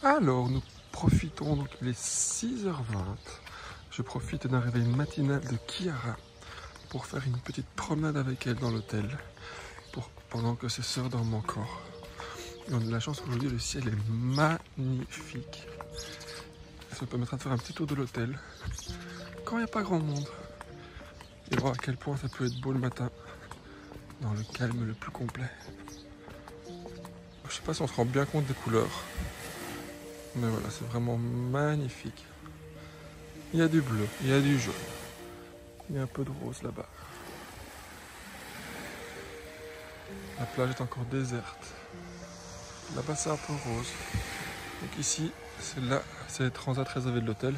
Alors, nous profitons, donc il est 6h20. Je profite d'un réveil matinal de Kiara pour faire une petite promenade avec elle dans l'hôtel, pendant que ses sœurs dorment encore. Et on a de la chance aujourd'hui, le ciel est magnifique. Ça me permettra de faire un petit tour de l'hôtel quand il n'y a pas grand monde. Et voir à quel point ça peut être beau le matin, dans le calme le plus complet. Je sais pas si on se rend bien compte des couleurs. Mais voilà, c'est vraiment magnifique. Il y a du bleu, il y a du jaune. Il y a un peu de rose là-bas. La plage est encore déserte. Là-bas, c'est un peu rose. Donc ici, c'est le transat réservé de l'hôtel.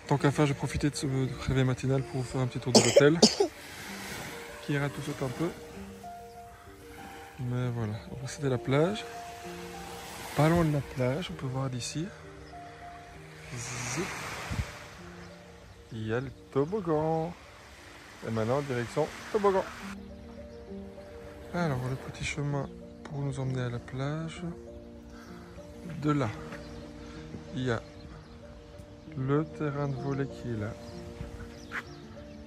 Tant qu'à faire, j'ai profité de ce réveil matinal pour faire un petit tour de l'hôtel. Qui ira tout saute un peu. Mais voilà, donc c'était la plage. Pas loin de la plage, on peut voir d'ici. Zip. Il y a le toboggan. Et maintenant, direction toboggan. Alors, le petit chemin pour nous emmener à la plage. De là, il y a le terrain de volley qui est là.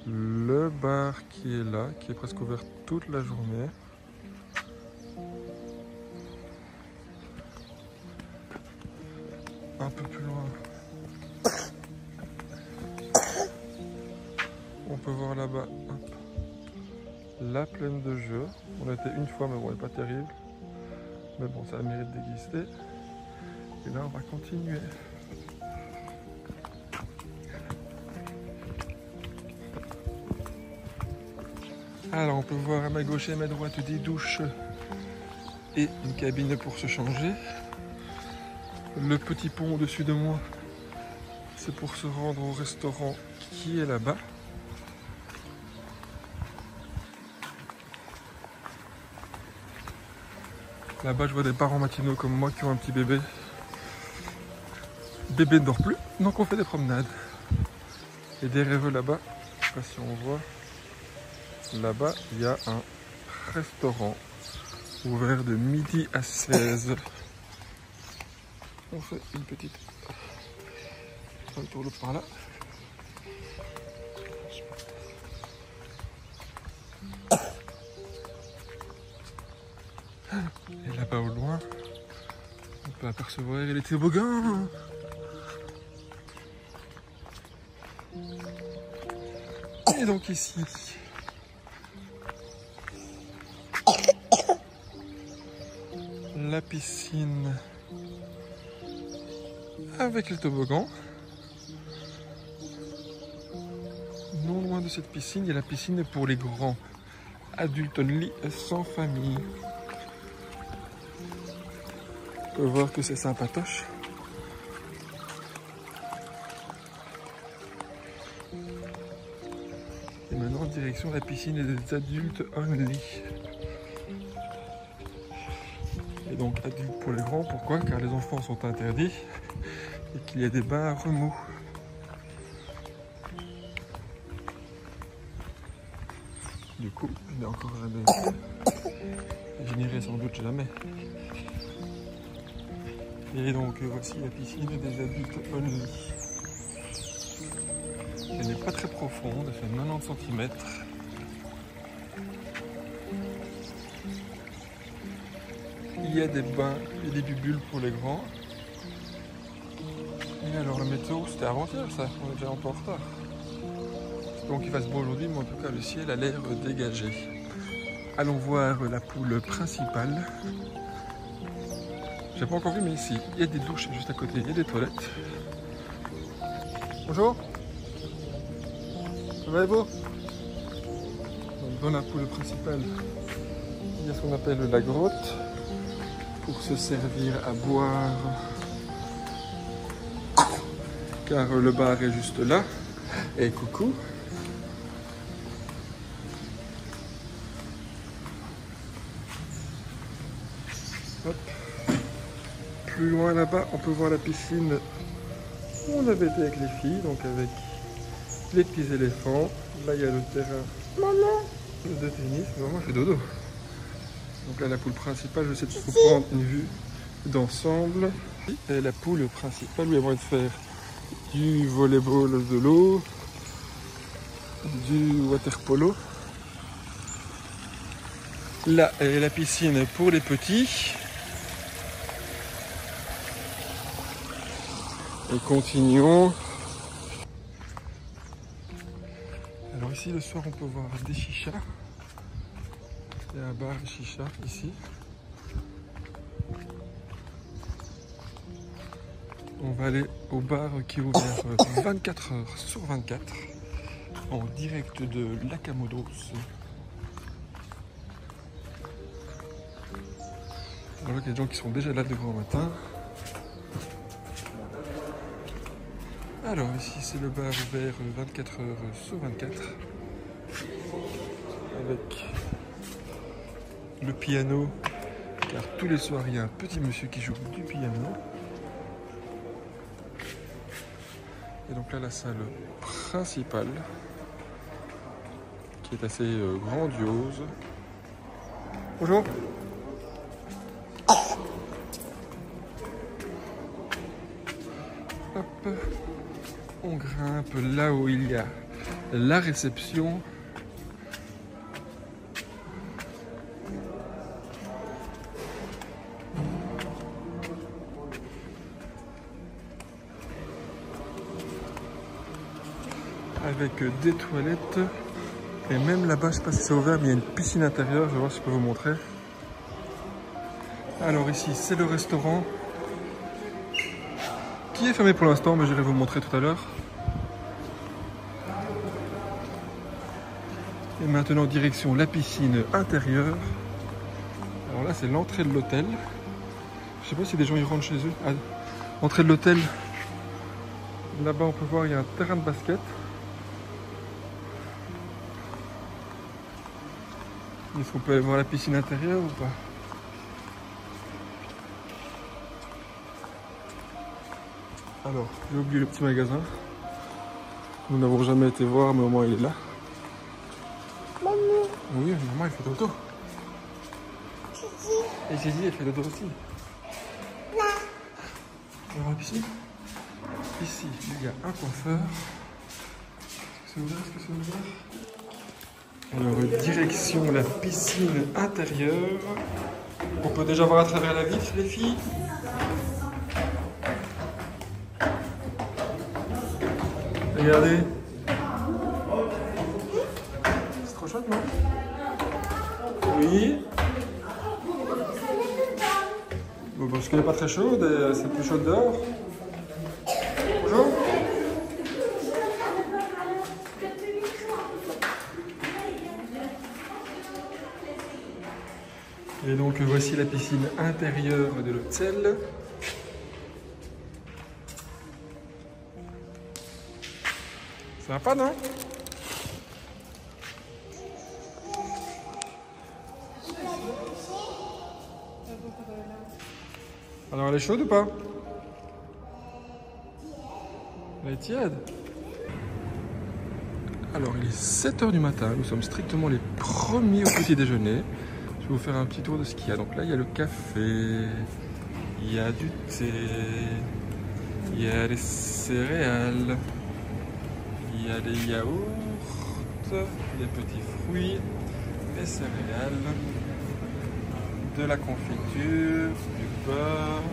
Le bar qui est là, qui est presque ouvert toute la journée. Un peu plus loin, on peut voir là-bas la plaine de jeu. On était une fois, mais bon, elle n'est pas terrible. Mais bon, ça a le mérite d'exister. Et là, on va continuer. Alors, on peut voir à ma gauche et à ma droite des douches et une cabine pour se changer. Le petit pont au-dessus de moi, c'est pour se rendre au restaurant qui est là-bas. Là-bas, je vois des parents matinaux comme moi qui ont un petit bébé. Le bébé ne dort plus, donc on fait des promenades. Et derrière eux là-bas, je sais pas si on voit, là-bas, il y a un restaurant ouvert de midi à 16. On fait une petite un tour par là. Et là-bas au loin, on peut apercevoir les toboggans. Et donc ici, la piscine avec les toboggans. Non loin de cette piscine, il y a la piscine pour les grands, adultes only, sans famille. On peut voir que c'est sympatoche. Et maintenant, direction la piscine des adultes only. Et donc, adultes pour les grands, pourquoi? Car les enfants sont interdits et qu'il y a des bains à remous. Du coup, je n'ai encore jamais été. Je n'irai sans doute jamais. Et donc, voici la piscine des adultes only. Elle n'est pas très profonde, elle fait 90 cm. Il y a des bains et des bubules pour les grands. Et alors, la météo, c'était avant-hier ça, on est déjà un peu en retard. Donc il fasse beau aujourd'hui, mais en tout cas le ciel a l'air dégagé. Allons voir la poule principale. J'ai pas encore vu, mais ici, il y a des douches juste à côté, il y a des toilettes. Bonjour. Ça va et vous? Donc dans la poule principale, il y a ce qu'on appelle la grotte pour se servir à boire. Car le bar est juste là. Et coucou. Hop. Plus loin là-bas, on peut voir la piscine où on avait été avec les filles, donc avec les petits éléphants. Là, il y a le terrain de tennis. Maman fait dodo. Donc là, la poule principale, je vais essayer de vous prendre une vue d'ensemble. Et la poule principale où il y a moyen de faire du volleyball de l'eau, du water polo. Là est la piscine pour les petits. Et continuons. Alors ici le soir on peut voir des chichas. Il y a un bar chicha ici. On va aller au bar qui est ouvert 24 heures sur 24 en direct de Lakamodos. Alors il y a des gens qui sont déjà là de grand matin. Alors ici c'est le bar ouvert 24 heures sur 24 avec le piano car tous les soirs il y a un petit monsieur qui joue du piano. Et donc là la salle principale qui est assez grandiose. Bonjour. Hop. On grimpe là où il y a la réception. Avec des toilettes. Et même là-bas, je ne sais pas si c'est ouvert, mais il y a une piscine intérieure. Je vais voir si je peux vous montrer. Alors ici, c'est le restaurant. Qui est fermé pour l'instant, mais je vais vous montrer tout à l'heure. Et maintenant, direction la piscine intérieure. Alors là, c'est l'entrée de l'hôtel. Je sais pas si des gens y rentrent chez eux. Ah, entrée de l'hôtel. Là-bas, on peut voir, il y a un terrain de basket. Est-ce qu'on peut aller voir la piscine intérieure ou pas? Alors, j'ai oublié le petit magasin. Nous n'avons jamais été voir, mais au moins il est là. Maman. Oui, maman, elle fait dodo. Gigi. Et Gigi, elle fait dodo aussi. Là. On va voir la piscine. Ici, il y a un coiffeur. Est-ce que c'est ouvert? Est-ce que c'est ouvert? Alors, direction la piscine intérieure. On peut déjà voir à travers la vitre, les filles. Regardez. C'est trop chouette, non? Oui. Bon, parce qu'elle n'est pas très chaude et c'est plus chaud dehors. Bonjour. Et donc voici la piscine intérieure de l'hôtel. Ça va pas, non? Alors elle est chaude ou pas? Elle est tiède. Alors il est 7 h du matin, nous sommes strictement les premiers au petit déjeuner. Je vais vous faire un petit tour de ce qu'il y a. Donc là il y a le café, il y a du thé, il y a des céréales, il y a des yaourts, des petits fruits, des céréales, de la confiture, du beurre,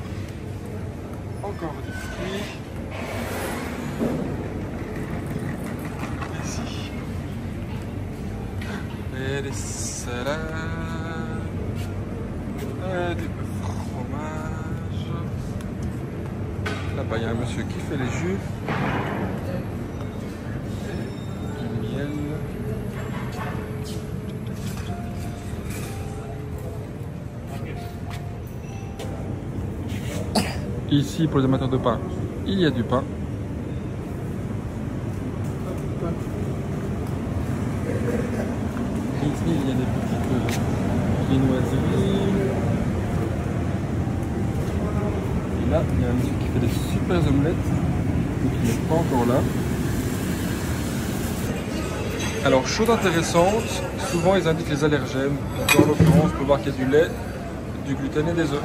encore des fruits. Ici. Et des salades, et du fromage. Là-bas, il y a un monsieur qui fait les jus. Du miel. Ici, pour les amateurs de pain, il y a du pain. Ici, il y a des petites viennoiseries. Et là, il y a un monsieur qui fait des super omelettes, mais qui n'est pas encore là. Alors, chose intéressante, souvent ils indiquent les allergènes. Dans l'occurrence, on peut voir qu'il y a du lait, du gluten et des œufs.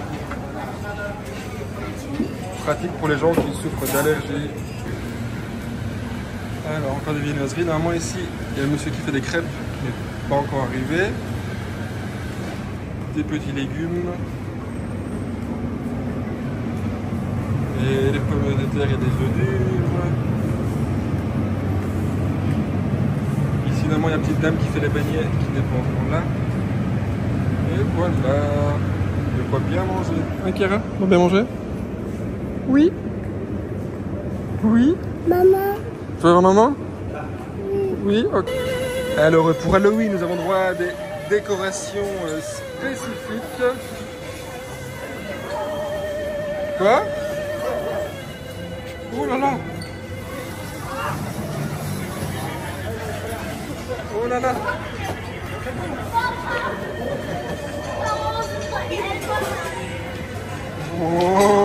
pratique pour les gens qui souffrent d'allergies. Alors, encore des viennoiseries. Normalement, ici, il y a le monsieur qui fait des crêpes, qui n'est pas encore arrivé. Des petits légumes. Et les pommes de terre et des œufs durs. Ici, normalement, il y a une petite dame qui fait les beignets, qui n'est pas encore là. Et voilà. De quoi bien manger. Hein, Chiara? On va bien manger? Oui? Oui? Maman? Tu veux voir maman? Oui, ok. Alors pour Halloween, nous avons droit à des décorations spécifiques. Quoi? Oh là là! Oh là là! Oh!